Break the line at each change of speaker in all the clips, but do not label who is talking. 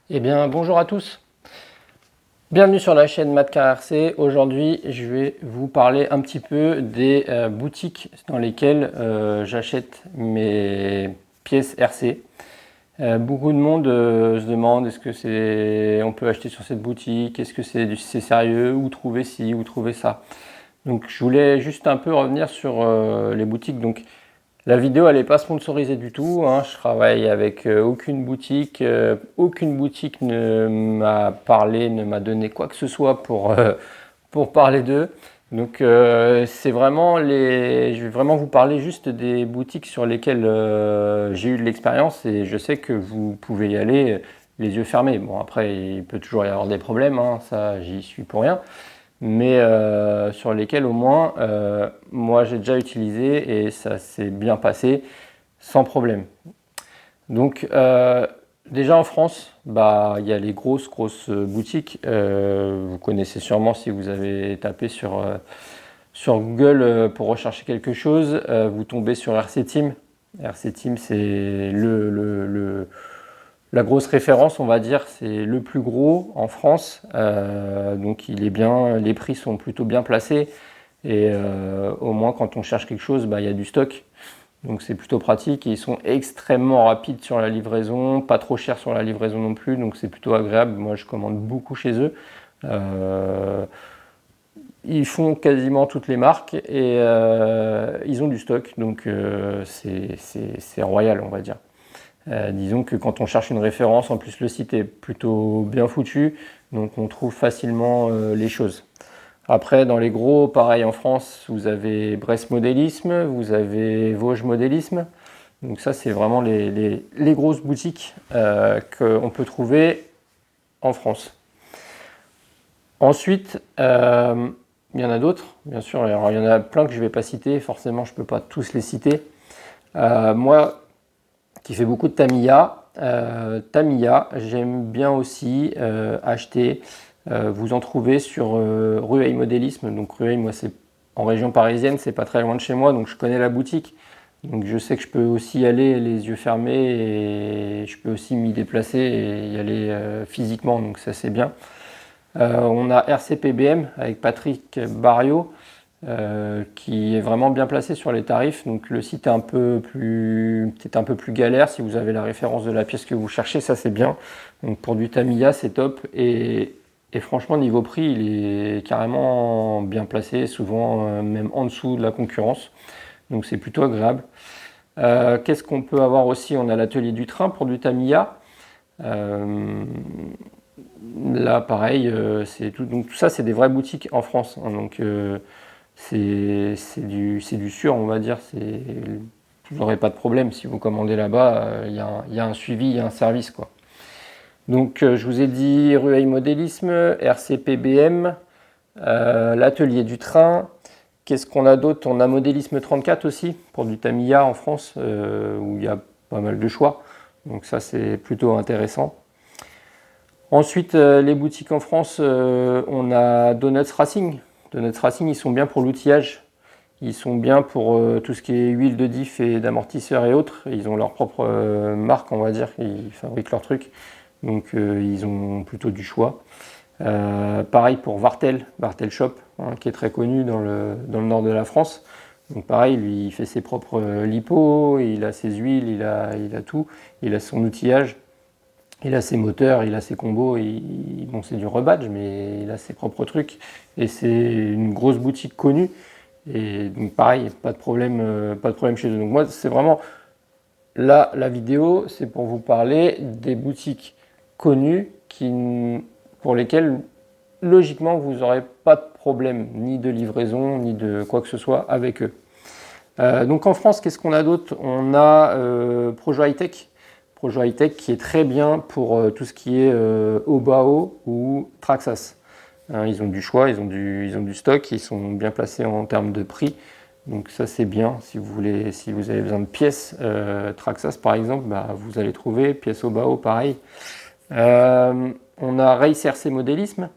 Eh bien, bonjour à tous. Bienvenue sur la chaîne Matka RC. Aujourd'hui, je vais vous parler un petit peu des boutiques dans lesquelles j'achète mes pièces RC. Beaucoup de monde se demande est-ce que on peut acheter sur cette boutique, est-ce que c'est sérieux, où trouver ci, où trouver ça. Donc, je voulais juste un peu revenir sur les boutiques. Donc, la vidéo, elle n'est pas sponsorisée du tout, hein. Je travaille avec aucune boutique. Aucune boutique ne m'a parlé, ne m'a donné quoi que ce soit pour parler d'eux. Donc c'est vraiment je vais vraiment vous parler juste des boutiques sur lesquelles j'ai eu de l'expérience et je sais que vous pouvez y aller les yeux fermés. Bon, après, il peut toujours y avoir des problèmes, hein, ça j'y suis pour rien, mais sur lesquels au moins moi j'ai déjà utilisé et ça s'est bien passé sans problème. Donc déjà en France, bah, il y a les grosses boutiques. Vous connaissez sûrement si vous avez tapé sur Google pour rechercher quelque chose, vous tombez sur RC Team. RC Team, c'est la grosse référence, on va dire, c'est le plus gros en France. Donc il est bien, les prix sont plutôt bien placés et au moins quand on cherche quelque chose, bah, il y a du stock. Donc c'est plutôt pratique et ils sont extrêmement rapides sur la livraison, pas trop chers sur la livraison non plus, donc c'est plutôt agréable. Moi je commande beaucoup chez eux. Euh, Ils font quasiment toutes les marques et ils ont du stock, donc c'est royal on va dire. Disons que quand on cherche une référence, en plus le site est plutôt bien foutu, donc on trouve facilement les choses. Après, dans les gros, pareil en France, vous avez Brest Modélisme, vous avez Vosges Modélisme. Donc ça, c'est vraiment les grosses boutiques qu'on peut trouver en France. Ensuite, il y en a d'autres, bien sûr. Alors, il y en a plein que je ne vais pas citer, forcément, je ne peux pas tous les citer. Moi, qui fais beaucoup de Tamiya, j'aime bien aussi acheter. Vous en trouvez sur Rueil Modélisme. Donc Rueil, moi, c'est en région parisienne, c'est pas très loin de chez moi, donc je connais la boutique. Donc je sais que je peux aussi y aller les yeux fermés et je peux aussi m'y déplacer et y aller physiquement, donc ça c'est bien. On a RCPBM avec Patrick Barriot qui est vraiment bien placé sur les tarifs. Donc le site est peut-être un peu plus galère si vous avez la référence de la pièce que vous cherchez, ça c'est bien. Donc pour du Tamiya c'est top et franchement niveau prix il est carrément bien placé, souvent même en dessous de la concurrence. Donc c'est plutôt agréable. Qu'est-ce qu'on peut avoir aussi? On a l'atelier du train pour du Tamiya. Euh, Là pareil, donc tout ça c'est des vraies boutiques en France, hein. Donc c'est du sûr, on va dire. Vous n'aurez pas de problème si vous commandez là-bas. Il y a un suivi, il y a un service, quoi. Donc, je vous ai dit Rueil Modélisme, RCPBM, l'atelier du train. Qu'est-ce qu'on a d'autre? On a Modélisme 34 aussi, pour du Tamiya en France, où il y a pas mal de choix. Donc ça, c'est plutôt intéressant. Ensuite, les boutiques en France, on a Donuts Racing. Donuts Racing, ils sont bien pour l'outillage. Ils sont bien pour tout ce qui est huile de diff et d'amortisseur et autres. Ils ont leur propre marque, on va dire. Ils fabriquent leurs trucs. Donc ils ont plutôt du choix. Pareil pour Vartel Shop, hein, qui est très connu dans le nord de la France. Donc pareil, lui, il fait ses propres lipos, il a ses huiles, il a tout. Il a son outillage. Il a ses moteurs, il a ses combos, bon c'est du rebadge, mais il a ses propres trucs. Et c'est une grosse boutique connue. Et donc pareil, pas de problème chez eux. Donc moi, c'est vraiment, là, la vidéo, c'est pour vous parler des boutiques connues pour lesquelles, logiquement, vous n'aurez pas de problème, ni de livraison, ni de quoi que ce soit avec eux. Donc en France, qu'est-ce qu'on a d'autre? On a Projo High-Tech. Projo High-Tech qui est très bien pour tout ce qui est Obao ou Traxas. Hein, ils ont du choix, ils ont du stock, ils sont bien placés en termes de prix. Donc ça c'est bien. Si vous avez besoin de pièces Traxas par exemple, bah, vous allez trouver. Pièces Obao pareil. On a Race RC Modélisme.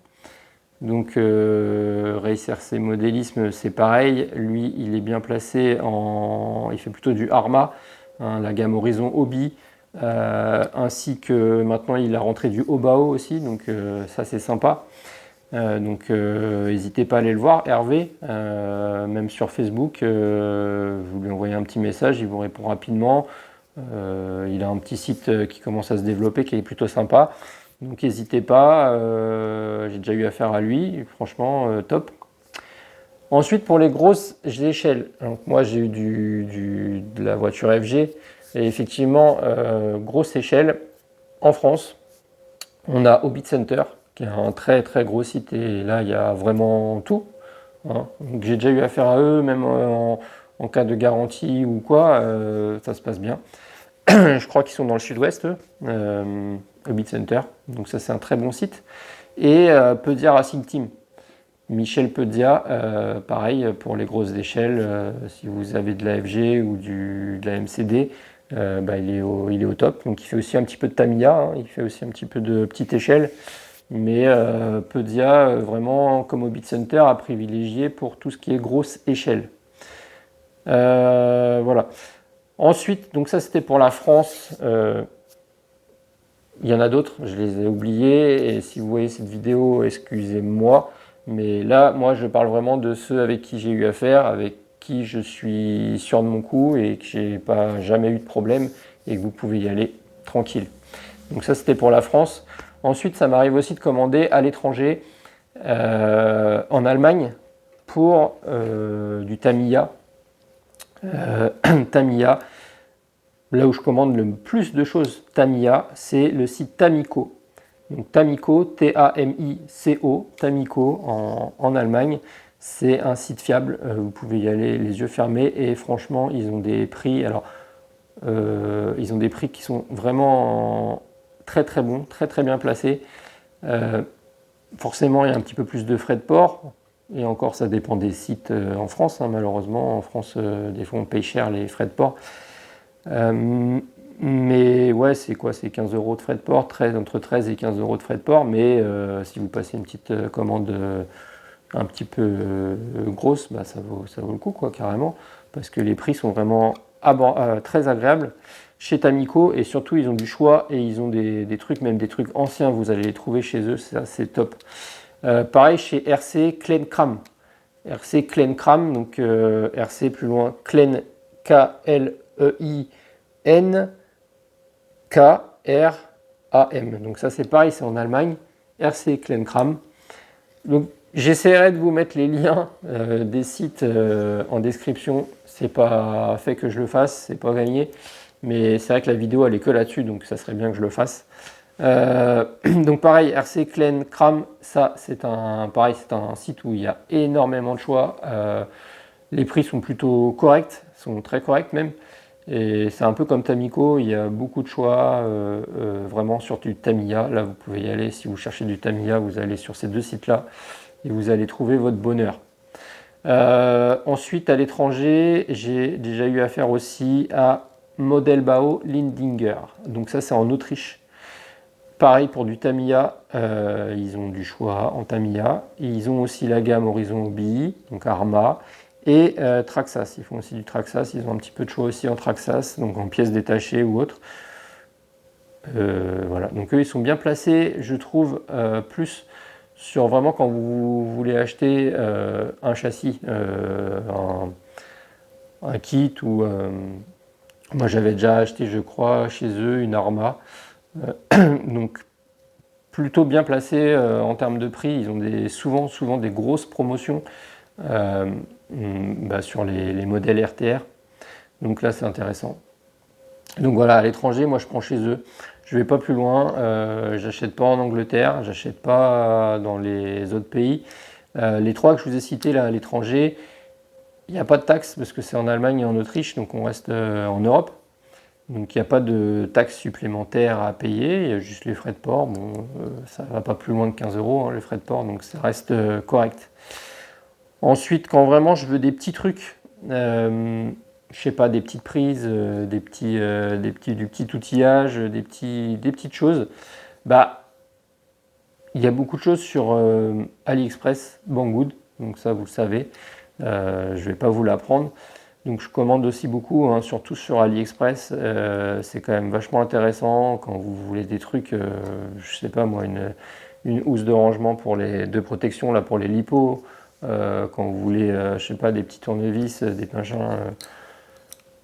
Donc Race RC Modélisme c'est pareil. Lui il est bien placé il fait plutôt du Arma, hein, la gamme Horizon Hobby. ainsi que maintenant il a rentré du haut bas haut aussi, donc ça c'est sympa. Donc n'hésitez pas à aller le voir, Hervé, même sur Facebook, vous lui envoyez un petit message, il vous répond rapidement. Il a un petit site qui commence à se développer qui est plutôt sympa. Donc n'hésitez pas, j'ai déjà eu affaire à lui, franchement top. Ensuite pour les grosses échelles, donc moi j'ai eu de la voiture FG et effectivement grosse échelle en France, on a Hobbit Center qui est un très très gros site et là il y a vraiment tout. Hein. Donc j'ai déjà eu affaire à eux, même en cas de garantie ou quoi, ça se passe bien. Je crois qu'ils sont dans le sud-ouest, Hobbit Center. Donc ça c'est un très bon site. Et Pedia Racing Team. Michel Pedia, pareil pour les grosses échelles, si vous avez de la FG ou de la MCD, il est au top. Donc il fait aussi un petit peu de Tamiya, hein, il fait aussi un petit peu de petite échelle. Mais Pedia, vraiment comme Hobbit Center, à privilégier pour tout ce qui est grosse échelle. Voilà. Ensuite, donc ça c'était pour la France. Il y en a d'autres, je les ai oubliés. Et si vous voyez cette vidéo, excusez-moi. Mais là, moi, je parle vraiment de ceux avec qui j'ai eu affaire, avec qui je suis sûr de mon coup et que j'ai pas jamais eu de problème et que vous pouvez y aller tranquille. Donc ça, c'était pour la France. Ensuite, ça m'arrive aussi de commander à l'étranger, en Allemagne, pour du Tamiya. Tamiya. Là où je commande le plus de choses Tamiya, c'est le site Tamiko. Donc Tamiko, T-A-M-I-C-O, Tamiko en Allemagne. C'est un site fiable, vous pouvez y aller les yeux fermés et franchement, ils ont des prix. Alors, ils ont des prix qui sont vraiment très très bons, très très bien placés. Forcément, il y a un petit peu plus de frais de port. Et encore, ça dépend des sites en France. Hein, malheureusement, en France, des fois, on paye cher les frais de port. Mais ouais, c'est quoi? C'est 15 € de frais de port, entre 13 et 15 € de frais de port. Mais si vous passez une petite commande un petit peu grosse, ça vaut le coup, quoi, carrément. Parce que les prix sont vraiment très agréables chez Tamiko. Et surtout, ils ont du choix et ils ont des trucs, même des trucs anciens, vous allez les trouver chez eux. Ça, c'est top. Pareil chez RC Klenkram. RC Klenkram, donc RC plus loin, Klen, K-L-E-I-N, K-R-A-M. Donc ça c'est pareil, c'est en Allemagne, RC Klenkram. Donc j'essaierai de vous mettre les liens des sites en description. C'est pas fait que je le fasse, c'est pas gagné. Mais c'est vrai que la vidéo elle est que là-dessus, donc ça serait bien que je le fasse. Donc pareil, RC Klenkram, ça c'est un site où il y a énormément de choix. Les prix sont plutôt corrects, sont très corrects même. Et c'est un peu comme Tamiko, il y a beaucoup de choix, vraiment sur du Tamiya. Là, vous pouvez y aller, si vous cherchez du Tamiya, vous allez sur ces deux sites-là et vous allez trouver votre bonheur. Ensuite, à l'étranger, j'ai déjà eu affaire aussi à Modelbau Lindinger. Donc ça, c'est en Autriche. Pareil pour du Tamiya, ils ont du choix en Tamiya. Ils ont aussi la gamme Horizon Hobby, donc Arma. Et Traxxas, ils font aussi du Traxxas, ils ont un petit peu de choix aussi en Traxxas, donc en pièces détachées ou autres. Voilà, donc eux ils sont bien placés, je trouve, plus sur vraiment quand vous voulez acheter un châssis, un kit ou... moi j'avais déjà acheté, je crois, chez eux une Arma, donc plutôt bien placé en termes de prix, ils ont souvent des grosses promotions. Sur les modèles RTR. Donc là, c'est intéressant. Donc voilà, à l'étranger, moi je prends chez eux. Je vais pas plus loin. J'achète pas en Angleterre, j'achète pas dans les autres pays. Les trois que je vous ai cités là à l'étranger, il n'y a pas de taxe parce que c'est en Allemagne et en Autriche, donc on reste en Europe. Donc il n'y a pas de taxe supplémentaire à payer, il y a juste les frais de port. Bon, ça va pas plus loin de 15 € hein, les frais de port, donc ça reste correct. Ensuite, quand vraiment je veux des petits trucs, je sais pas, des petites prises, du petit outillage, des petites choses, il y a beaucoup de choses sur AliExpress, Banggood, donc ça vous le savez, je vais pas vous l'apprendre. Donc je commande aussi beaucoup, hein, surtout sur AliExpress. C'est quand même vachement intéressant quand vous voulez des trucs, je sais pas moi, une housse de rangement de protection là, pour les lipos. Quand vous voulez, je sais pas, des petits tournevis, des machins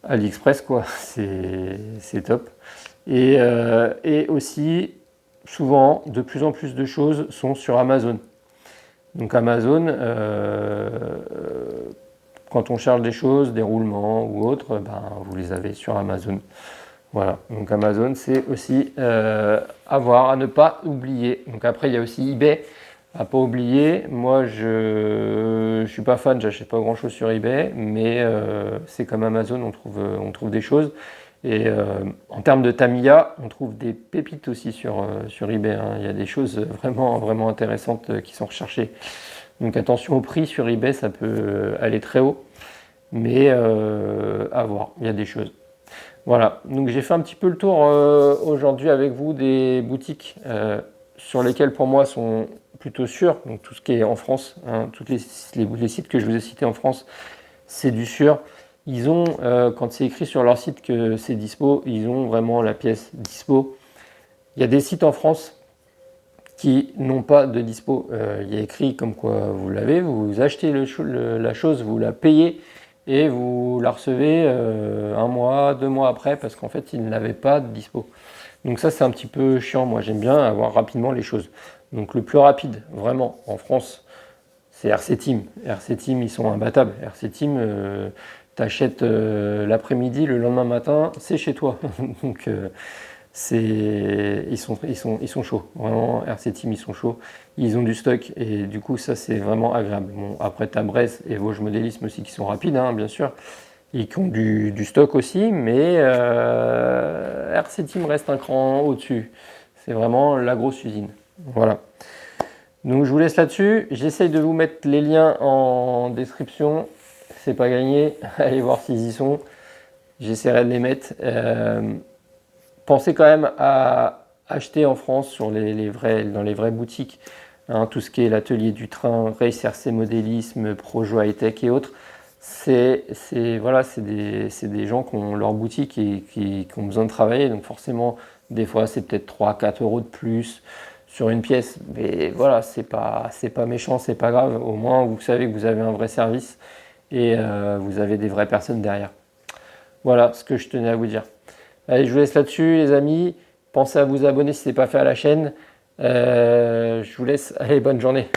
AliExpress, quoi, c'est top. Et aussi, souvent, de plus en plus de choses sont sur Amazon. Donc Amazon, quand on charge des choses, des roulements ou autres, ben, vous les avez sur Amazon. Voilà, donc Amazon, c'est aussi à ne pas oublier. Donc après, il y a aussi eBay à pas oublier. Moi, je suis pas fan, j'achète pas grand chose sur eBay, mais c'est comme Amazon, on trouve des choses. Et en termes de Tamiya, on trouve des pépites aussi sur eBay, hein. Il y a des choses vraiment, vraiment intéressantes qui sont recherchées. Donc attention au prix sur eBay, ça peut aller très haut, mais à voir, il y a des choses. Voilà, donc j'ai fait un petit peu le tour aujourd'hui avec vous des boutiques sur lesquelles pour moi sont plutôt sûres. Donc tout ce qui est en France, hein, tous les sites que je vous ai cités en France, c'est du sûr. Ils ont, quand c'est écrit sur leur site que c'est dispo, ils ont vraiment la pièce dispo. Il y a des sites en France qui n'ont pas de dispo. Il y a écrit comme quoi vous l'avez, vous achetez la chose, vous la payez et vous la recevez un mois, 2 mois après parce qu'en fait ils n'avaient pas de dispo. Donc ça c'est un petit peu chiant, moi j'aime bien avoir rapidement les choses. Donc le plus rapide vraiment en France c'est RC Team. RC Team ils sont imbattables. RC Team t'achètes l'après-midi, le lendemain matin c'est chez toi. Donc ils sont chauds. Vraiment, RC Team, ils sont chauds. Ils ont du stock et du coup, ça, c'est vraiment agréable. Bon, après, tu as Bresse et Vosges Modélisme aussi qui sont rapides, hein, bien sûr. Et qui ont du stock aussi, mais RC Team reste un cran au-dessus. C'est vraiment la grosse usine. Voilà. Donc, je vous laisse là-dessus. J'essaye de vous mettre les liens en description. C'est pas gagné. Allez voir s'ils y sont. J'essaierai de les mettre. Pensez quand même à acheter en France dans les vraies boutiques, hein, tout ce qui est l'atelier du train, Race RC Modélisme, Projo High-Tech et autres. Voilà, c'est des gens qui ont leur boutique et qui ont besoin de travailler. Donc forcément, des fois, c'est peut-être 3-4 euros de plus sur une pièce. Mais voilà, c'est pas méchant, c'est pas grave. Au moins, vous savez que vous avez un vrai service et vous avez des vraies personnes derrière. Voilà ce que je tenais à vous dire. Allez, je vous laisse là-dessus, les amis. Pensez à vous abonner si ce n'est pas fait à la chaîne. Je vous laisse. Allez, bonne journée.